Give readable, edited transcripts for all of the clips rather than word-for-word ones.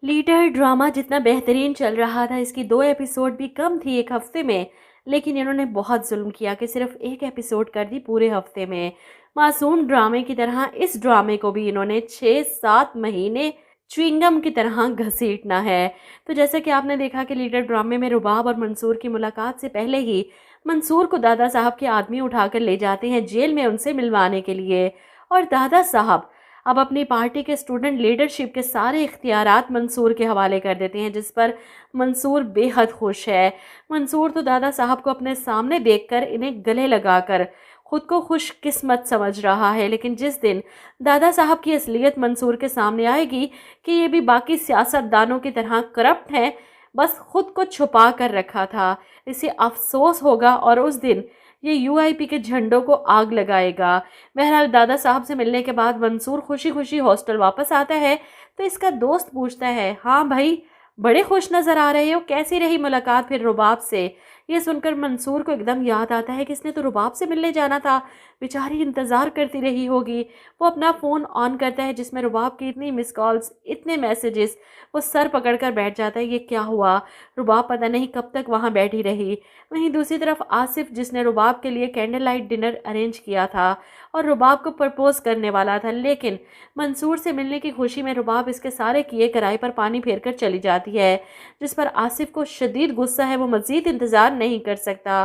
Leader drama जितना बेहतरीन चल रहा था, इसकी 2 एपिसोड भी कम थी 1 हफ्ते में, लेकिन इन्होंने बहुत ज़ुल्म किया कि सिर्फ 1 एपिसोड कर दी पूरे हफ्ते में। मासूम ड्रामे की तरह इस ड्रामे को भी इन्होंने 6-7 महीने च्युइंगम की तरह घसीटना है। तो जैसा कि आपने देखा कि लीडर ड्रामे में रुबाब और मंसूर की मुलाकात से पहले ही मंसूर को दादा साहब के आदमी उठाकर ले जाते हैं जेल में उनसे मिलवाने के लिए, और दादा साहब अब अपनी पार्टी के स्टूडेंट लीडरशिप के सारे इख्तियारात मंसूर के हवाले कर देते हैं, जिस पर मंसूर बेहद खुश है। मंसूर तो दादा साहब को अपने सामने देखकर इन्हें गले लगाकर खुद को खुशकिस्मत समझ रहा है, लेकिन जिस दिन दादा साहब की असलियत मंसूर के सामने आएगी कि ये भी बाकी सियासतदानों की तरह करप्ट हैं, बस खुद को छुपा कर रखा था, इसे अफसोस होगा और उस दिन ये यूआईपी के झंडों को आग लगाएगा। बहरहाल दादा साहब से मिलने के बाद मंसूर खुशी खुशी हॉस्टल वापस आता है, तो इसका दोस्त पूछता है, हाँ भाई, बड़े खुश नज़र आ रहे हो, कैसी रही मुलाकात फिर रुबाब से? ये सुनकर मंसूर को एकदम याद आता है कि इसने तो रुबाब से मिलने जाना था, बेचारी इंतज़ार करती रही होगी। वो अपना फ़ोन ऑन करता है जिसमें रुबाब की इतनी मिस कॉल्स, इतने मैसेजेस। वो सर पकड़कर बैठ जाता है, ये क्या हुआ? रुबाब पता नहीं कब तक वहाँ बैठी रही। वहीं दूसरी तरफ आसिफ, जिसने रुबाब के लिए कैंडल लाइट डिनर अरेंज किया था और रुबाब को प्रपोज करने वाला था, लेकिन मंसूर से मिलने की खुशी में रुबाब इसके सारे किए कराए पर पानी फेर कर चली जाती है, जिस पर आसिफ को शदीद गुस्सा है। वो मज़ीद इंतज़ार नहीं कर सकता।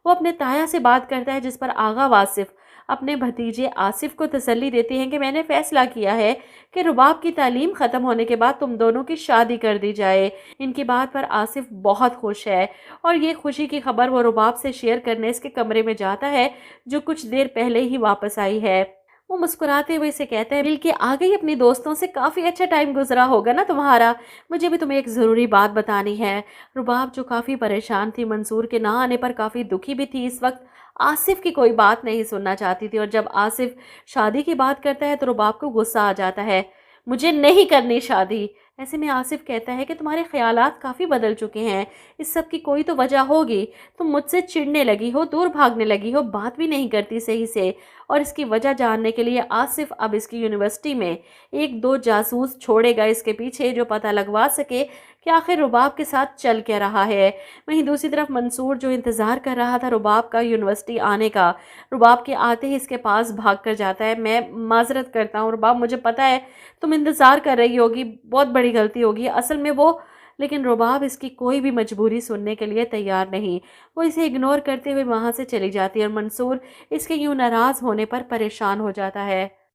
वो अपने ताया से बात करता है, जिस पर आगा वासिफ अपने भतीजे आसिफ को तसल्ली देते हैं कि मैंने फ़ैसला किया है कि रुबाब की तालीम ख़त्म होने के बाद तुम दोनों की शादी कर दी जाए। इनकी बात पर आसिफ बहुत खुश है और ये खुशी की खबर वो रुबाब से शेयर करने इसके कमरे में जाता है, जो कुछ देर पहले ही वापस आई है। वो मुस्कुराते हुए इसे कहता है, मिल के आ गई अपनी दोस्तों से, काफ़ी अच्छा टाइम गुजरा होगा ना तुम्हारा? मुझे भी तुम्हें एक ज़रूरी बात बतानी है। रुबाब, जो काफ़ी परेशान थी, मंसूर के ना आने पर काफ़ी दुखी भी थी, इस वक्त आसिफ की कोई बात नहीं सुनना चाहती थी, और जब आसिफ शादी की बात करता है तो रुबाब को गुस्सा आ जाता है, मुझे नहीं करनी शादी। ऐसे में आसिफ कहता है कि तुम्हारे ख्यालात काफ़ी बदल चुके हैं, इस सब की कोई तो वजह होगी। तुम मुझसे चिढ़ने लगी हो, दूर भागने लगी हो, बात भी नहीं करती सही से। और इसकी वजह जानने के लिए आसिफ अब इसकी यूनिवर्सिटी में 1-2 जासूस छोड़ेगा इसके पीछे, जो पता लगवा सके कि आखिर रुबाब के साथ चल क्या रहा है। वहीं दूसरी तरफ मंसूर, जो इंतज़ार कर रहा था रुबाब का यूनिवर्सिटी आने का, रुबाब के आते ही इसके पास भाग कर जाता है। मैं माजरत करता हूँ रुबाब, मुझे पता है तुम इंतज़ार कर रही होगी, बहुत बड़ी गलती होगी असल में वो। लेकिन रुबाब इसकी कोई भी मजबूरी सुनने के लिए तैयार नहीं। वो इसे इग्नोर करते हुए वहाँ से चली जाती है और मंसूर इसके यूँ नाराज़ होने पर परेशान हो जाता है।